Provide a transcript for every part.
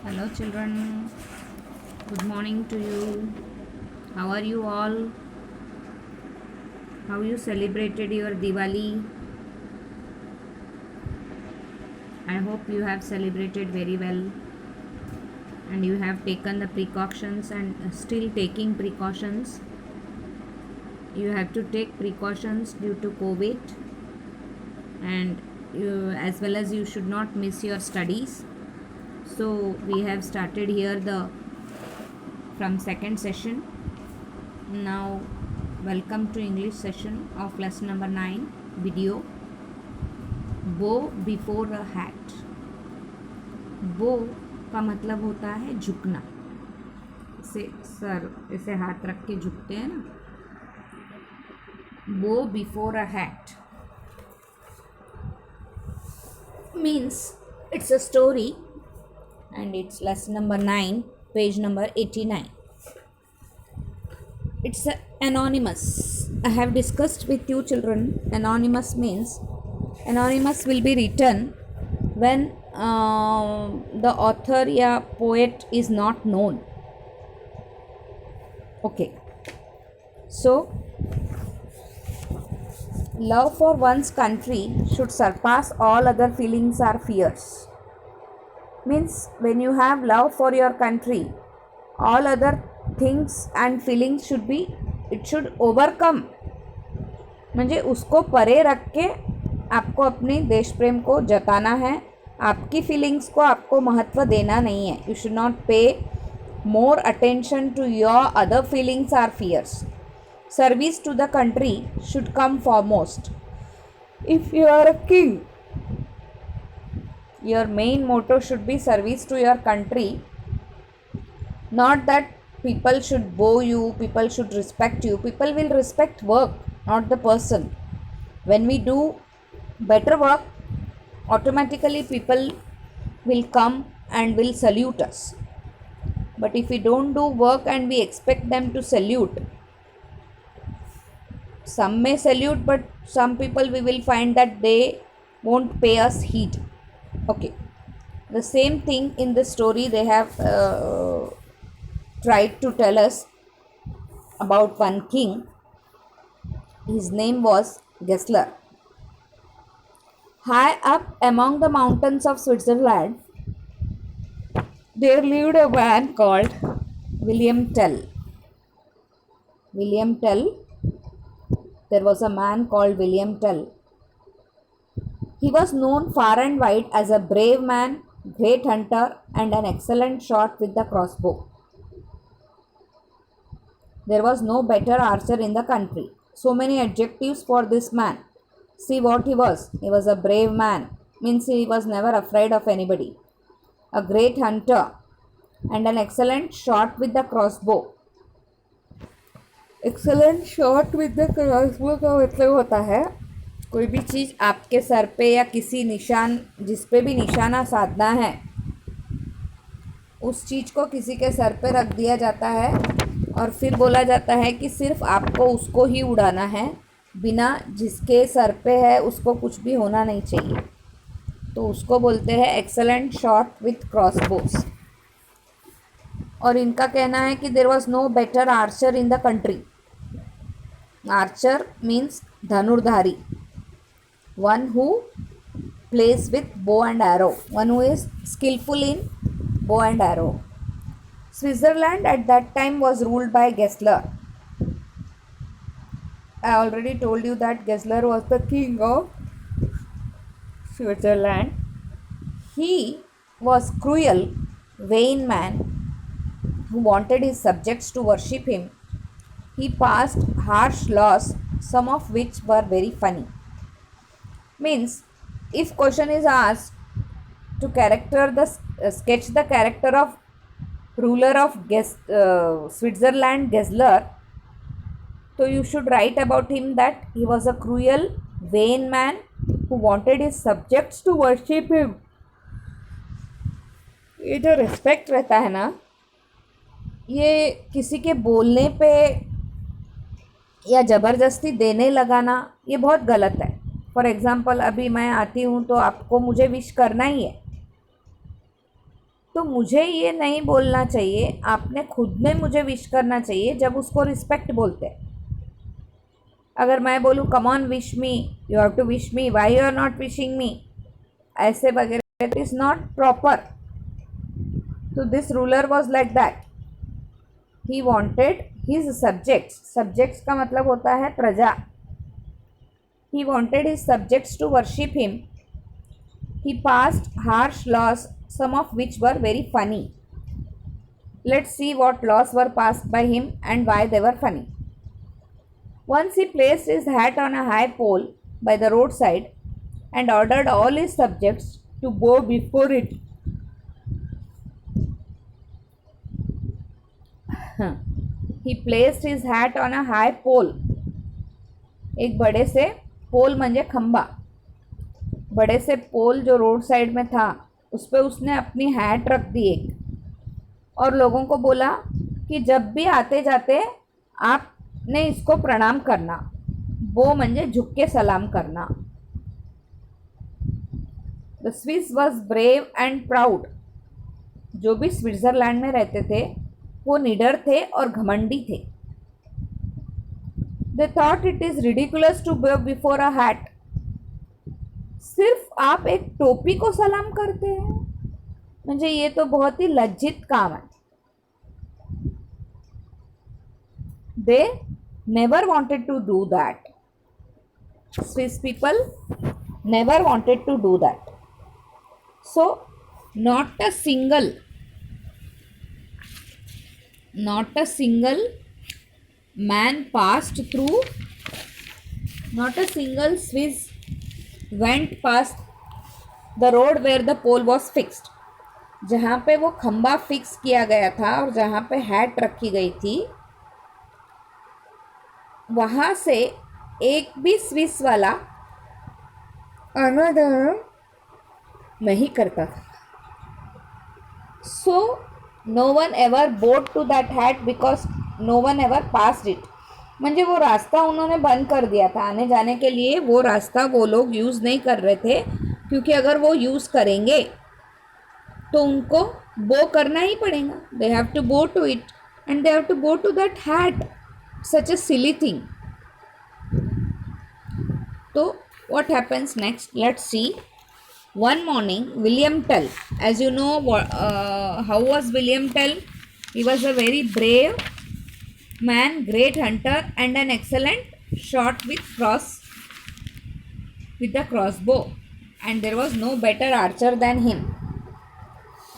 Hello, children. Good morning to you. How are you all? How you celebrated your Diwali? I hope you have celebrated very well and you have taken the precautions and still taking precautions. You have to take precautions due to COVID, and as well as you should not miss your studies. So we have started here the from second session. Now welcome to English session of lesson number 9 video. Bow before a hat. Bow का मतलब होता है झुकना. इसे sir इसे हाथ रख के झुकते हैं ना. Bow before a hat means it's a story and it's lesson number 9 page number 89. It's anonymous. I have discussed with you children. Anonymous means anonymous will be written when the author या poet is not known. Okay, so love for one's country should surpass all other feelings or fears. Means when you have love for your country, all other things and feelings it should overcome. म्हणजे उसको परे रख के आपको अपनी देश प्रेम को जताना है. आपकी फीलिंग्स को आपको महत्व देना नहीं है. You should not pay more attention to your other feelings or fears. Service to the country should come foremost. If you are a king, your main motto should be service to your country, not that people should bow you, people should respect you. People will respect work, not the person. When we do better work, automatically people will come and will salute us. But if we don't do work and we expect them to salute, some may salute, but some people we will find that they won't pay us heed. Okay, the same thing in the story they have tried to tell us about one king. His name was Gessler. High up among the mountains of Switzerland, there lived a man called William Tell. William Tell. There was a man called William Tell. He was known far and wide as a brave man, great hunter, and an excellent shot with the crossbow. There was no better archer in the country. So many adjectives for this man. See what he was. He was a brave man, means he was never afraid of anybody. A great hunter and an excellent shot with the crossbow. Excellent shot with the crossbow का मतलब होता है कोई भी चीज़ आपके sir पे या किसी निशान जिस पे भी निशाना साधना है, उस चीज़ को किसी के सर पे रख दिया जाता है और फिर बोला जाता है कि सिर्फ आपको उसको ही उड़ाना है, बिना जिसके सर पे है उसको कुछ भी होना नहीं चाहिए. तो उसको बोलते हैं एक्सेलेंट शॉट विथ क्रॉसबोस. और इनका कहना है कि there was no better archer in the country. Archer means धनुर्धारी. One who plays with bow and arrow, one who is skillful in bow and arrow. Switzerland at that time was ruled by Gessler. I already told you that Gessler was the king of Switzerland. He was cruel, vain man who wanted his subjects to worship him. He passed harsh laws, some of which were very funny. Means if question is asked to sketch the character of ruler of Switzerland, Gessler, so you should write about him that he was a cruel, vain man who wanted his subjects to worship him. ये जो respect रहता है ना, ये किसी के बोलने पे या ज़बरदस्ती देने लगाना, ये बहुत गलत है. फॉर एग्ज़ाम्पल अभी मैं आती हूँ तो आपको मुझे विश करना ही है. तो मुझे ये नहीं बोलना चाहिए, आपने खुद ने मुझे विश करना चाहिए जब उसको रिस्पेक्ट बोलते हैं। अगर मैं बोलूँ come on wish me, you have to wish me, why you are not wishing me, ऐसे वगैरह, इट इज़ नॉट प्रॉपर। तो this ruler was like that, he wanted his subjects, subjects का मतलब होता है प्रजा, he wanted his subjects to worship him. He passed harsh laws, some of which were very funny. Let's see what laws were passed by him and why they were funny. Once he placed his hat on a high pole by the roadside and ordered all his subjects to bow before it. He placed his hat on a high pole. एक बड़े से पोल म्हणजे खंबा, बड़े से पोल जो road side में था उस पर उसने अपनी हैट रख दी एक, और लोगों को बोला कि जब भी आते जाते आपने इसको प्रणाम करना, वो म्हणजे झुक के सलाम करना। The Swiss was brave and proud, जो भी स्विट्ज़रलैंड में रहते थे वो निडर थे और घमंडी थे। They thought it is ridiculous to bow before a hat. सिर्फ आप एक टोपी को सलाम करते हैं, म्हणजे ये तो बहुत ही लज्जित काम है। They never wanted to do that. Swiss people never wanted to do that. So, not a single man passed through, not a single Swiss went past the road where the pole was fixed. जहाँ पे वो खंबा fix किया गया था और जहाँ पे हैट रखी गई थी, वहाँ से एक भी स्विस वाला आना जाना नहीं करता था। So no one ever bowed to that hat because no one ever passed it. म्हणजे वो रास्ता उन्होंने बंद कर दिया था, आने जाने के लिए वो रास्ता वो लोग यूज़ नहीं कर रहे थे, क्योंकि अगर वो यूज़ करेंगे तो उनको बो करना ही पड़ेगा। They have to bow to it and they have to bow to that hat, such a silly thing. तो what happens next, let's see. One morning, William Tell, as you know, how was William Tell? He was a very brave man, great hunter and an excellent shot with the crossbow, and there was no better archer than him.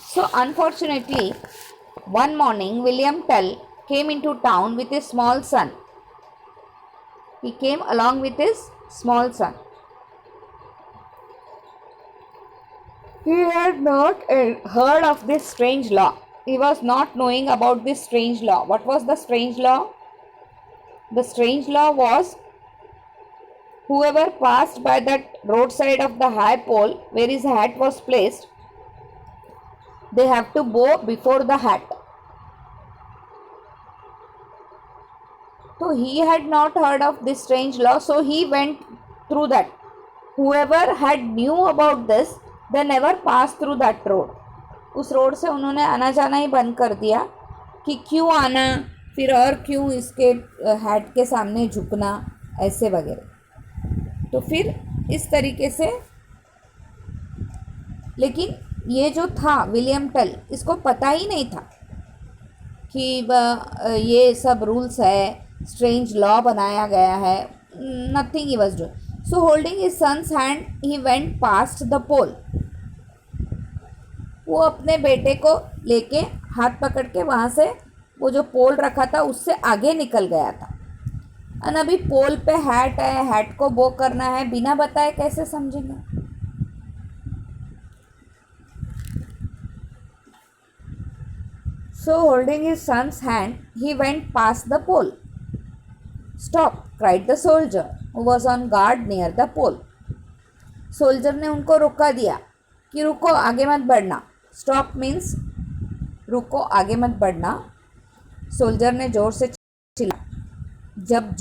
So unfortunately, one morning William Tell came into town with his small son. He came along with his small son. He had not heard of this strange law. He was not knowing about this strange law. What was the strange law? The strange law was, whoever passed by that roadside of the high pole where his hat was placed, they have to bow before the hat. So he had not heard of this strange law, so he went through that. Whoever had knew about this, they never passed through that road. उस road से उन्होंने आना जाना ही बंद कर दिया कि क्यों आना, फिर और क्यों इसके हैट के सामने झुकना, ऐसे वगैरह। तो फिर इस तरीके से, लेकिन ये जो था विलियम टेल, इसको पता ही नहीं था कि ये सब रूल्स है, स्ट्रेंज लॉ बनाया गया है, nothing he was doing. So holding his son's hand he went past the pole. वो अपने बेटे को लेके हाथ पकड़ के वहाँ से वो जो पोल रखा था उससे आगे निकल गया था। और अभी पोल पे हैट है, हैट को बो करना है, बिना बताए कैसे समझेंगे। So holding his son's hand, he went past the pole. Stop, cried the soldier who was on guard near the pole. Soldier ने उनको रोका दिया कि रुको, आगे मत बढ़ना। स्टॉप मीन्स रुको, आगे मत बढ़ना। सोल्जर ने जोर से चिल्ला, जब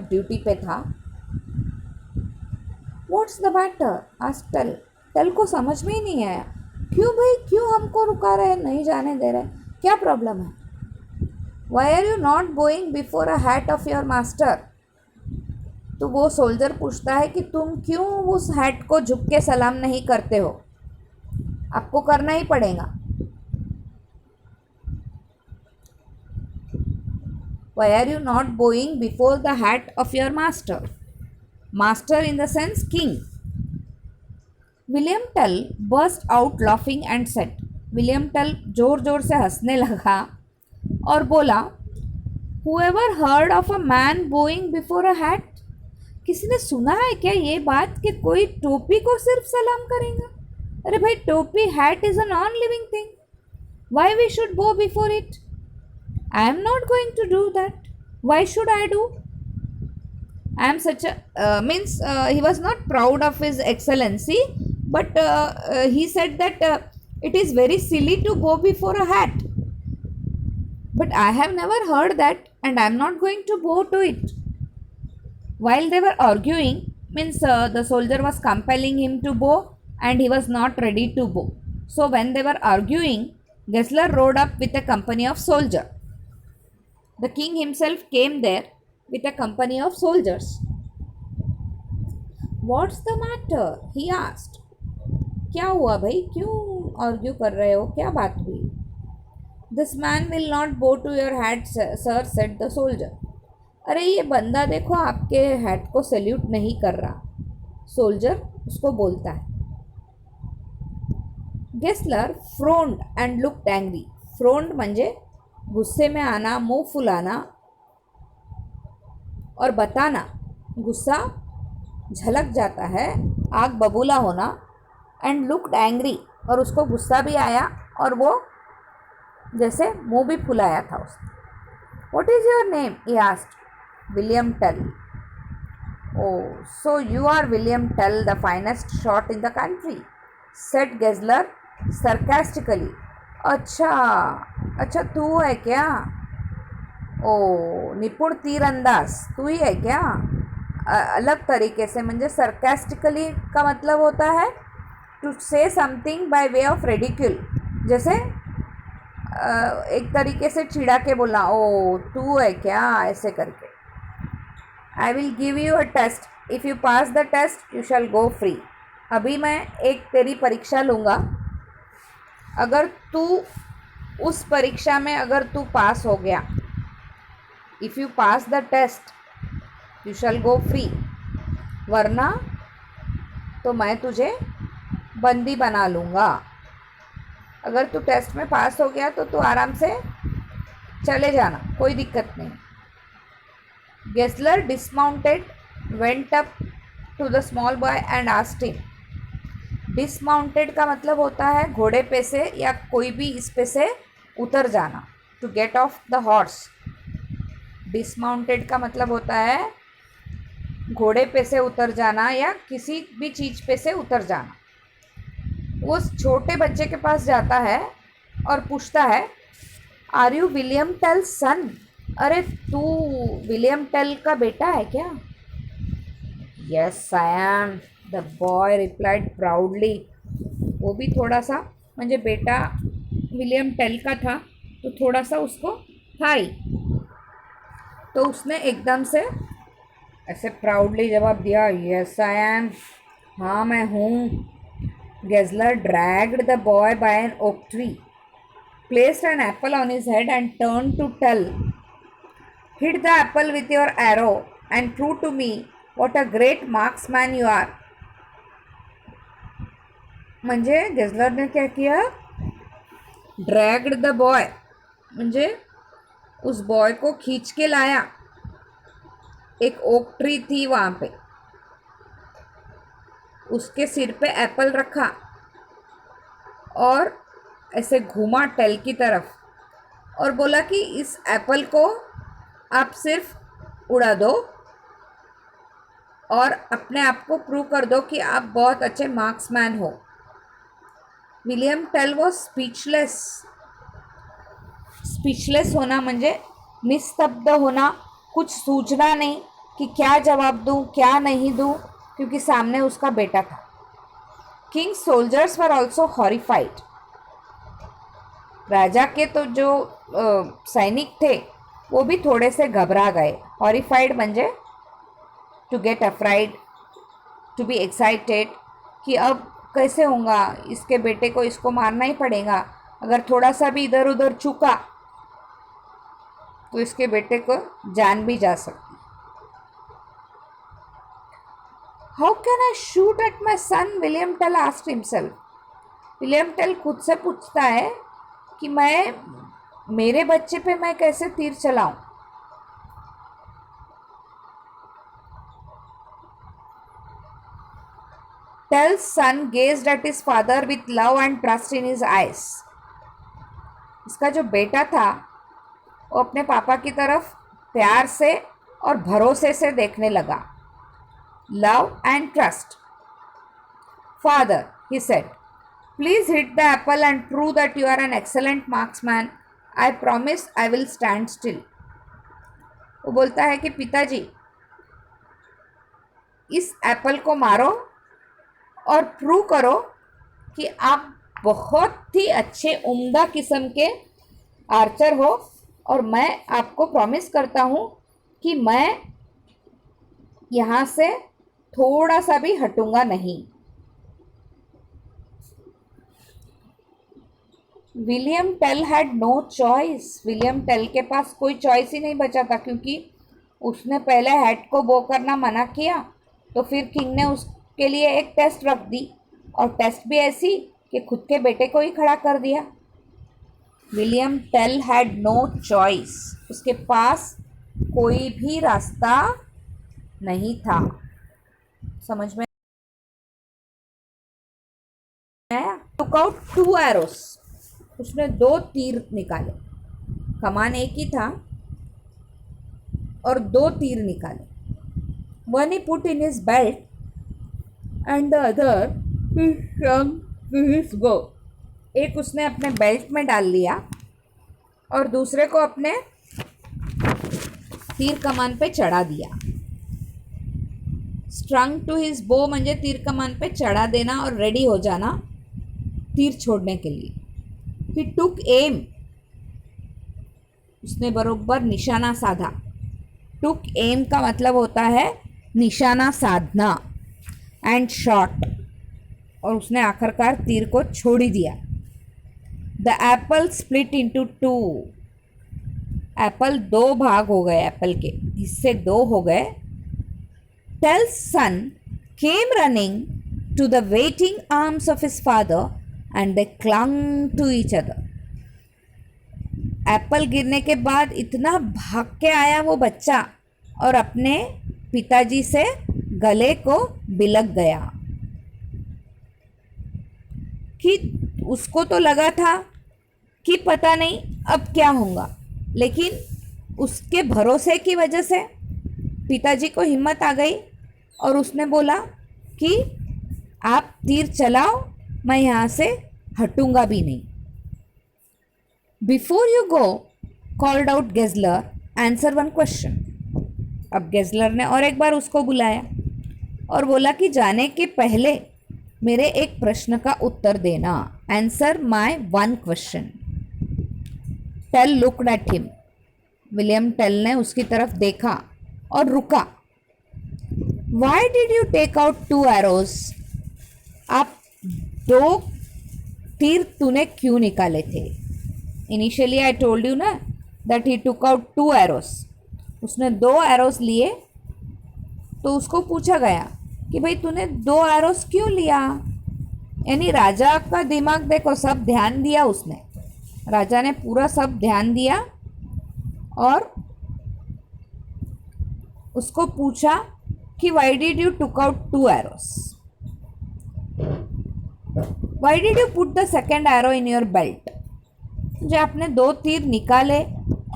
ड्यूटी पे था। What's the matter, asked Tell. Tell को समझ में ही नहीं आया। क्यों भाई, क्यों हमको रुका रहे, नहीं जाने दे रहे, क्या प्रॉब्लम है? Why are you not going before a hat of your master? तो वो सोल्जर पूछता है कि तुम क्यों उस हैट को झुक के सलाम नहीं करते हो? आपको करना ही पड़ेगा. Why are you not bowing before the hat of your master? Master in the sense king. William Tell burst out laughing and said, William Tell जोर जोर से हंसने लगा और बोला, Whoever heard of a man bowing before a hat? किसी ने सुना है क्या ये बात कि कोई टोपी को सिर्फ सलाम करेगा? अरे भाई, टोपी, hat is a non living thing. Why we should bow before it? I am not going to do that. Why should I do? I am such a he was not proud of his excellency, but he said that it is very silly to bow before a hat. But I have never heard that, and I am not going to bow to it. While they were arguing, the soldier was compelling him to bow, and he was not ready to bow. So when they were arguing, Gessler rode up with a company of soldiers. The king himself came there with a company of soldiers. What's the matter? He asked. क्या हुआ भाई, क्यों argue कर रहे हो, क्या बात हुई? This man will not bow to your hat, sir, said the soldier. अरे ये बंदा देखो आपके हैट को सैल्यूट नहीं कर रहा, सोल्जर उसको बोलता है. Gessler frowned and looked angry. Frowned म्हणजे गुस्से में आना, मुंह फुलाना और बताना, गुस्सा झलक जाता है, आग बबूला होना. एंड लुक्ड एंग्री, और उसको गुस्सा भी आया और वो जैसे मुंह भी फुलाया था उसने. What is your name? He asked. William Tell. Oh, so you are William Tell, the finest shot in the country, said Gessler sarcastically. अच्छा अच्छा, तू है क्या? ओ, निपुण तीरंदाज तू ही है क्या? अलग तरीके से, म्हणजे सरकास्टिकली का मतलब होता है to say something by way of ridicule. जैसे एक तरीके से चिढ़ा के बोलना, ओ तू है क्या, ऐसे करके. I will give you a test, if you pass the test you shall go free. अभी मैं एक तेरी परीक्षा लूँगा, अगर तू उस परीक्षा में अगर तू पास हो गया, if you pass the test you shall go free, वरना तो मैं तुझे बंदी बना लूँगा. अगर तू टेस्ट में पास हो गया तो तू आराम से चले जाना, कोई दिक्कत नहीं. Gessler dismounted, went up to the small boy and asked him. Dismounted का मतलब होता है घोड़े पे से या कोई भी इस पे से उतर जाना, to get off the horse. Dismounted का मतलब होता है घोड़े पे से उतर जाना या किसी भी चीज़ पे से उतर जाना. वो छोटे बच्चे के पास जाता है और पूछता है, आर यू विलियम टेल सन? अरे तू विलियम टेल का बेटा है क्या? Yes I am, the boy replied proudly. वो भी थोड़ा सा, म्हणजे बेटा विलियम टेल का था तो थोड़ा सा उसको था ही, तो उसने एकदम से ऐसे प्राउडली जवाब दिया, यस आई एम, हाँ मैं हूँ. Gessler dragged the boy by an oak tree, placed an apple on his head and turn to Tell. Hit the apple with your arrow and prove to me what a great marksman you are. म्हणजे गेस्लरने क्या किया, dragged the boy म्हणजे उस boy को खींच के लाया. एक ओक ट्री थी वहाँ पे, उसके सिर पे एप्पल रखा और ऐसे घुमा टेल की तरफ और बोला कि इस एप्पल को आप सिर्फ उड़ा दो और अपने आप को प्रूव कर दो कि आप बहुत अच्छे मार्क्समैन हो. William Tell was speechless. Speechless होना म्हणजे निस्तब्ध होना, कुछ सूझना नहीं कि क्या जवाब दूँ क्या नहीं दूँ, क्योंकि सामने उसका बेटा था. King's soldiers were also horrified. राजा के तो जो सैनिक थे वो भी थोड़े से घबरा गए. हॉरिफाइड म्हणजे to get afraid, to be excited कि अब कैसे होगा, इसके बेटे को इसको मारना ही पड़ेगा, अगर थोड़ा सा भी इधर उधर चूका तो इसके बेटे को जान भी जा सकती. How can I shoot at my son, William Tell asked himself. William Tell खुद से पूछता है कि मैं मेरे बच्चे पे मैं कैसे तीर चलाऊं. Tell's son gazed at his father with love and trust in his eyes. इसका जो बेटा था वो अपने पापा की तरफ प्यार से और भरोसे से देखने लगा. Love and trust. Father, he said, please hit the apple and prove that you are an excellent marksman. I promise I will stand still. वो बोलता है कि पिताजी इस एप्पल को मारो और प्रूव करो कि आप बहुत ही अच्छे उम्दा किस्म के आर्चर हो, और मैं आपको प्रॉमिस करता हूँ कि मैं यहाँ से थोड़ा सा भी हटूंगा नहीं. William Tell had no choice. William Tell के पास कोई चॉइस ही नहीं बचा था, क्योंकि उसने पहले हेड को बो करना मना किया तो फिर किंग ने उसके लिए एक टेस्ट रख दी, और टेस्ट भी ऐसी कि खुद के बेटे को ही खड़ा कर दिया. William Tell had no choice. उसके पास कोई भी रास्ता नहीं था. समझ में आया? टुक आउट 2 arrows. उसने 2 तीर निकाले. कमान एक ही था और 2 तीर निकाले. One he put in his belt and the other he slung to his bow. एक उसने अपने बेल्ट में डाल लिया और दूसरे को अपने तीर कमान पे चढ़ा दिया. स्ट्रंग टू हिज बो म्हणजे तीर कमान पे चढ़ा देना और रेडी हो जाना तीर छोड़ने के लिए. ही टुक एम. उसने बरोबर निशाना साधा. टुक एम का मतलब होता है निशाना साधना. And shot. और उसने आखिरकार तीर को छोड़ ही दिया. The Apple split into 2. Apple 2 भाग हो गए. एप्पल के हिस्से 2 हो गए. Tell's son came running to the waiting arms of his father and they clung to each other. Apple गिरने के बाद इतना भाग के आया वो बच्चा और अपने पिताजी से गले को बिलक गया कि उसको तो लगा था कि पता नहीं अब क्या होगा, लेकिन उसके भरोसे की वजह से पिताजी को हिम्मत आ गई और उसने बोला कि आप तीर चलाओ, मैं यहाँ से हटूंगा भी नहीं. Before you go called out Gessler, answer 1 question. अब गेज़लर ने और एक बार उसको बुलाया और बोला कि जाने के पहले मेरे एक प्रश्न का उत्तर देना. Answer my 1 question. Tell looked at him. William Tell ने उसकी तरफ देखा और रुका. Why did you take out 2 arrows? आप 2 तीर तूने क्यों निकाले थे? इनिशियली आई टोल्ड यू ना that he took out 2 arrows. उसने 2 arrows लिए. तो उसको पूछा गया कि भाई तूने 2 arrows क्यों लिया? यानी राजा का दिमाग देखो, सब ध्यान दिया उसने. राजा ने पूरा सब ध्यान दिया और उसको पूछा कि Y did you took out 2 arrows? Y did you put the second arrow in your belt? जो आपने 2 तीर निकाले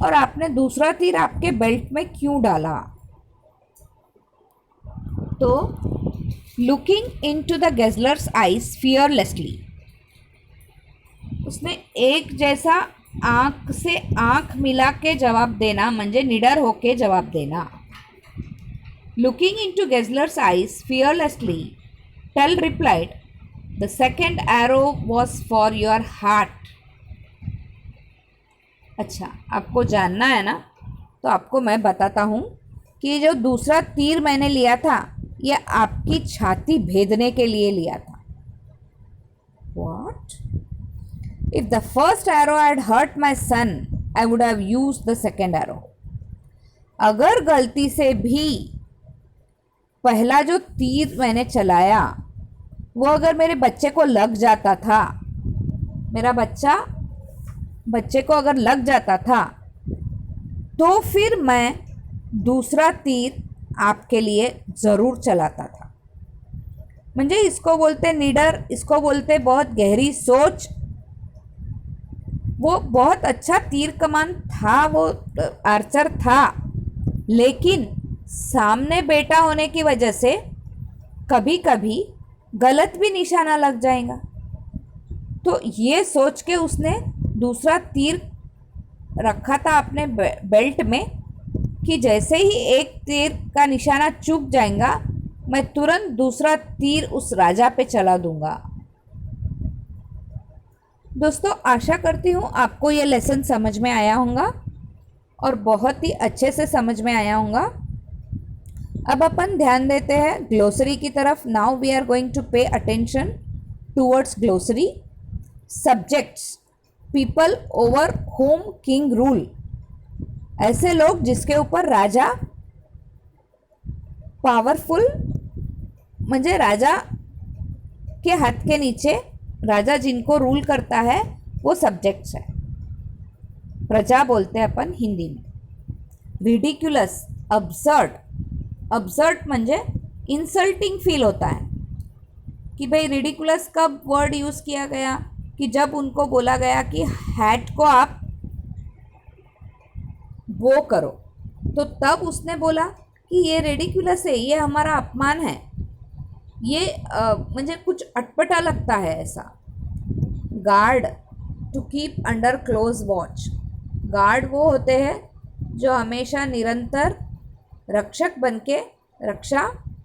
और आपने दूसरा तीर आपके बेल्ट में क्यों डाला? तो looking into the Gessler's eyes fearlessly. उसने एक जैसा आँख से आँख मिला के जवाब देना म्हणजे निडर होके जवाब देना. Looking into Gessler's eyes fearlessly, Tell replied, the second arrow was for your heart. अच्छा, आपको जानना है ना, तो आपको मैं बताता हूँ कि जो दूसरा तीर मैंने लिया था यह आपकी छाती भेदने के लिए लिया था। What? If the first arrow had hurt my son, I would have used the second arrow. अगर गलती से भी पहला जो तीर मैंने चलाया वो अगर मेरे बच्चे को लग जाता था, मेरा बच्चे को अगर लग जाता था, तो फिर मैं दूसरा तीर आपके लिए ज़रूर चलाता था। म्हणजे इसको बोलते निडर, इसको बोलते बहुत गहरी सोच। वो बहुत अच्छा तीर कमान था, वो आर्चर था, लेकिन सामने बेटा होने की वजह से कभी कभी गलत भी निशाना लग जाएगा। तो ये सोच के उसने दूसरा तीर रखा था अपने बेल्ट में कि जैसे ही एक तीर का निशाना चूक जाएगा मैं तुरंत दूसरा तीर उस राजा पे चला दूंगा। दोस्तों, आशा करती हूँ आपको ये लेसन समझ में आया होगा और बहुत ही अच्छे से समझ में आया होगा। अब अपन ध्यान देते हैं ग्लोसरी की तरफ। Now we are going to pay attention towards glossary. Subjects, people over whom king rule, ऐसे लोग जिसके ऊपर राजा पावरफुल, म्हणजे राजा के हाथ के नीचे राजा जिनको रूल करता है वो सब्जेक्ट्स है, प्रजा बोलते हैं अपन हिंदी में। रिडिक्युलस, अब्सर्ड, अब्सर्ड म्हणजे इंसल्टिंग फील होता है कि भाई रिडिकुलस कब वर्ड यूज़ किया गया कि जब उनको बोला गया कि हैट को आप वो करो, तो तब उसने बोला कि ये रिडिकुलस है, ये हमारा अपमान है, ये मुझे कुछ अटपटा लगता है ऐसा। Guard, to keep under close watch, guard वो होते हैं जो हमेशा निरंतर रक्षक बन के रक्षा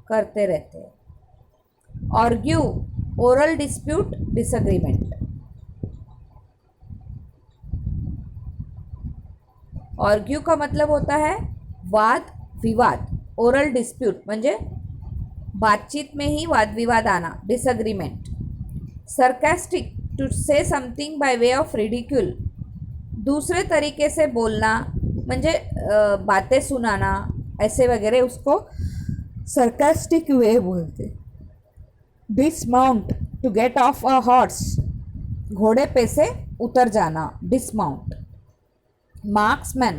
करते रहते हैं। Argue, oral dispute, disagreement. Argue का मतलब होता है वाद विवाद, ओरल डिस्प्यूट म्हणजे बातचीत में ही वाद विवाद आना, disagreement. Sarcastic, to say something by way of ridicule, दूसरे तरीके से बोलना म्हणजे बातें सुनाना ऐसे वगैरह, उसको सरकास्टिक वे बोलते। Dismount, to get off a horse, घोड़े पे से उतर जाना, dismount. Marksman,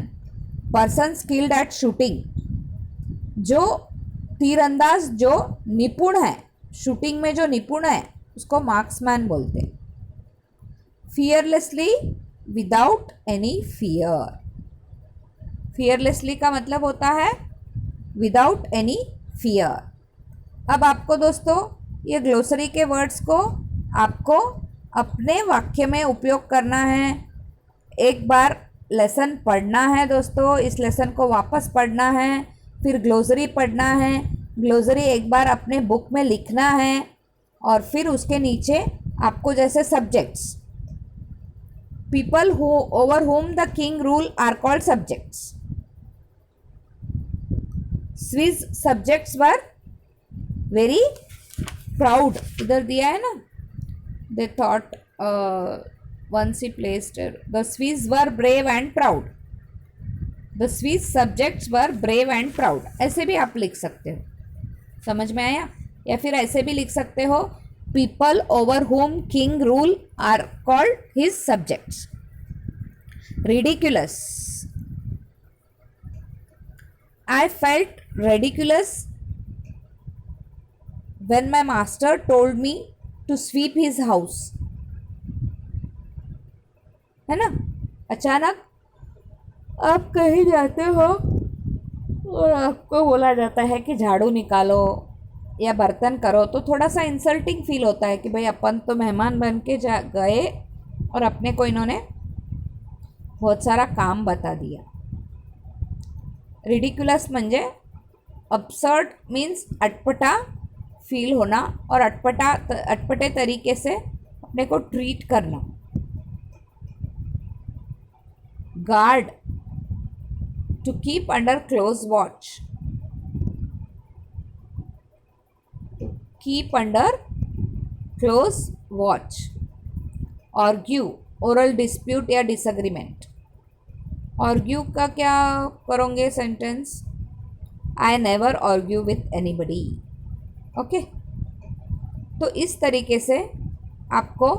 person skilled at shooting, जो तीरंदाज जो निपुण है, शूटिंग में जो निपुण है उसको मार्क्समैन बोलते हैं। Fearlessly, without any fear, fearlessly का मतलब होता है विदाउट एनी फियर। अब आपको दोस्तों ये ग्लोसरी के वर्ड्स को आपको अपने वाक्य में उपयोग करना है। एक बार लेसन पढ़ना है दोस्तों, इस लेसन को वापस पढ़ना है, फिर ग्लोसरी पढ़ना है, ग्लोसरी एक बार अपने बुक में लिखना है और फिर उसके नीचे आपको जैसे subjects, people who over whom the king rule are called subjects. Swiss subjects were very proud, इधर दिया है ना, they thought once he placed it, the Swiss were brave and proud, the Swiss subjects were brave and proud, ऐसे भी आप लिख सकते हो, समझ में आया? या फिर ऐसे भी लिख सकते हो, people over whom king rule are called his subjects. Ridiculous, I felt ridiculous when my master told me to sweep his house, है ना। अचानक आप कहीं जाते हो और आपको बोला जाता है कि झाड़ू निकालो या बर्तन करो, तो थोड़ा सा इंसल्टिंग फील होता है कि भाई अपन तो मेहमान बन के गए और अपने को इन्होंने बहुत सारा काम बता दिया। रिडिक्युलस म्हणजे अब्सर्ड मीन्स अटपटा, फील होना और अटपटे तरीके से अपने को ट्रीट करना. Guard, to keep under close watch. Keep under close watch. Argue, oral dispute या डिसएग्रीमेंट. आर्ग्यू का क्या करोगे sentence? I never argue with anybody. Okay, तो इस तरीके से आपको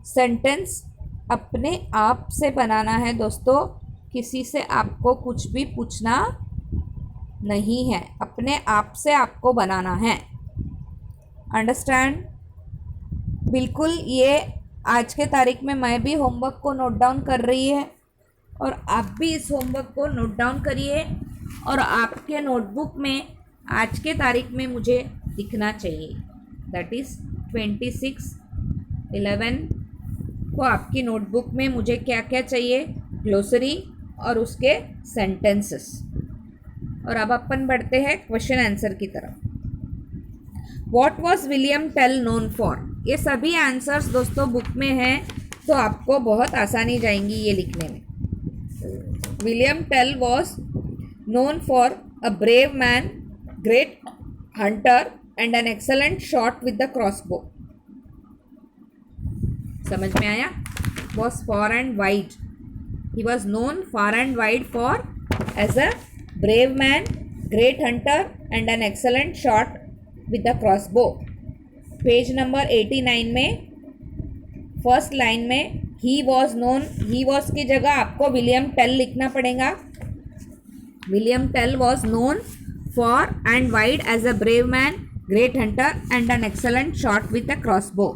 सेंटेंस अपने आप से बनाना है दोस्तों. किसी से आपको कुछ भी पूछना नहीं है, अपने आप से आपको बनाना है. अंडरस्टैंड? बिल्कुल. ये आज के तारीख में मैं भी होमवर्क को नोट डाउन कर रही है और आप भी इस होमवर्क को नोट डाउन करिए और आपके नोटबुक में आज के तारीख में मुझे दिखना चाहिए. दैट इज़ 26/11 को आपकी नोटबुक में मुझे क्या क्या चाहिए? ग्लोसरी और उसके सेंटेंसेस. और अब अपन बढ़ते हैं क्वेश्चन आंसर की तरफ. What was William Tell known for? ये सभी आंसर्स दोस्तों बुक में हैं, तो आपको बहुत आसानी जाएंगी ये लिखने में. William Tell was known for a brave man, great hunter and an excellent shot with the crossbow. समझ में आया? Was far and wide. He was known far and wide for as a brave man, great hunter and an excellent shot with the crossbow. Page number 89 में first line में he was known, he was की जगह आपको William Tell लिखना पड़ेगा. William Tell was known far and wide as a brave man, great hunter and an excellent shot with a crossbow.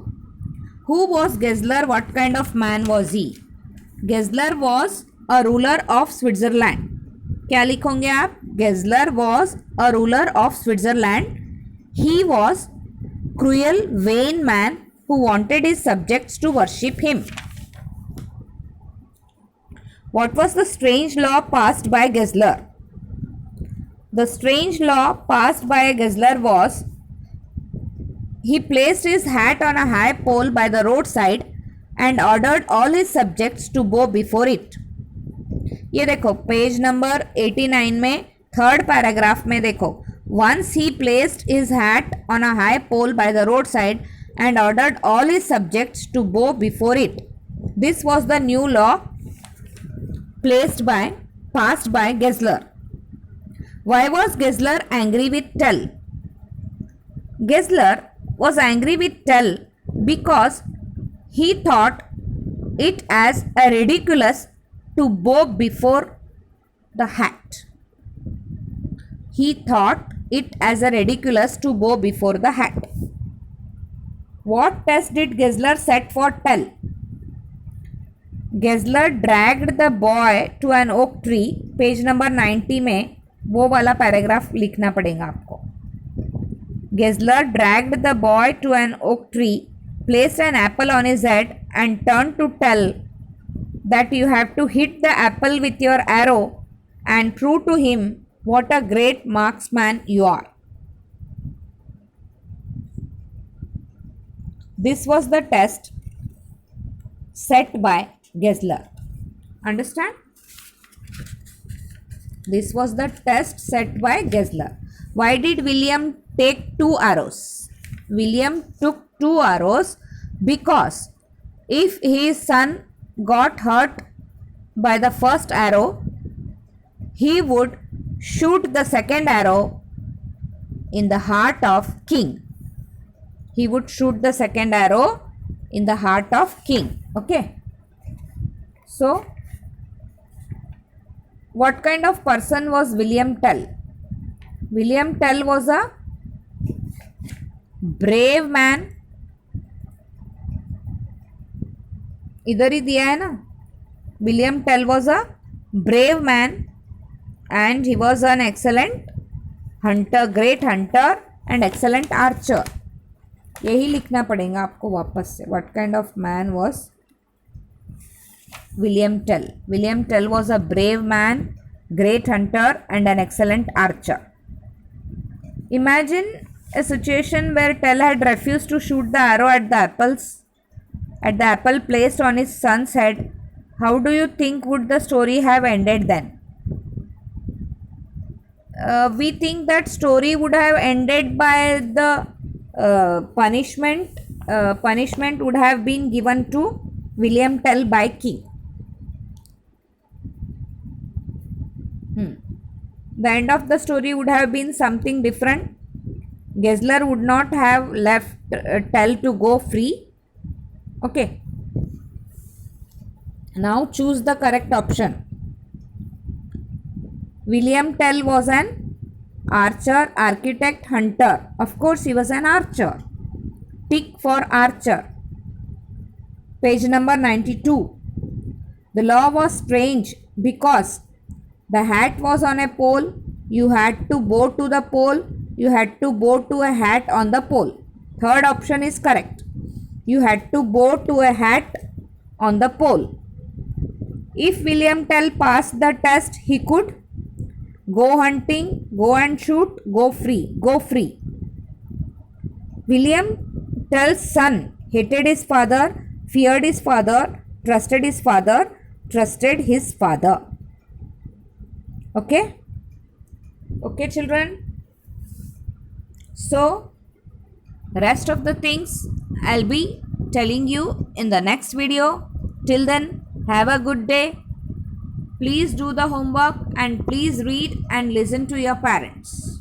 Who was Gessler? What kind of man was he? Gessler was a ruler of Switzerland. क्या लिखोगे आप? Gessler was a ruler of Switzerland. He was cruel, vain man who wanted his subjects to worship him. What was the strange law passed by Gessler? The strange law passed by Gessler was he placed his hat on a high pole by the roadside and ordered all his subjects to bow before it. ये देखो page number 89 में third paragraph में देखो. Once he placed his hat on a high pole by the roadside and ordered all his subjects to bow before it. This was the new law passed by Gessler. Why was Gessler angry with Tell? Gessler was angry with Tell because he thought it as a ridiculous to bow before the hat. He thought it as a ridiculous to bow before the hat. What test did Gessler set for Tell? Gessler dragged the boy to an oak tree. Page number 90 में वो वाला paragraph लिखना पड़ेगा आपको. Gessler dragged the boy to an oak tree, placed an apple on his head, and turned to Tell that you have to hit the apple with your arrow and prove to him what a great marksman you are. This was the test set by Gessler. Understand? This was the test set by Gessler. Why did William take 2 arrows? William took 2 arrows because if his son got hurt by the first arrow, he would shoot the second arrow in the heart of king. He would shoot the second arrow in the heart of king. Okay. So, what kind of person was William Tell? William Tell was a brave man. इधर ही दिया है ना. William Tell was a brave man and he was an excellent hunter, great hunter and excellent archer. यही लिखना पड़ेगा आपको वापस से. What kind of man was William Tell? William Tell was a brave man, great hunter and an excellent archer. Imagine a situation where Tell had refused to shoot the arrow at the apple placed on his son's head, how do you think would the story have ended then? We think that story would have ended by the punishment. Punishment would have been given to William Tell by King. The end of the story would have been something different. Gessler would not have left Tell to go free. Okay. Now choose the correct option. William Tell was an archer, architect, hunter. Of course, he was an archer. Tick for archer. Page number 92. The law was strange because the hat was on a pole. You had to bow to the pole. You had to bow to a hat on the pole. Third option is correct. You had to bow to a hat on the pole. If William Tell passed the test, he could go hunting, go and shoot, go free. Go free. William Tell's son hated his father, feared his father, trusted his father, trusted his father. Okay? Okay, children? So, rest of the things I'll be telling you in the next video. Till then, have a good day. Please do the homework and please read and listen to your parents.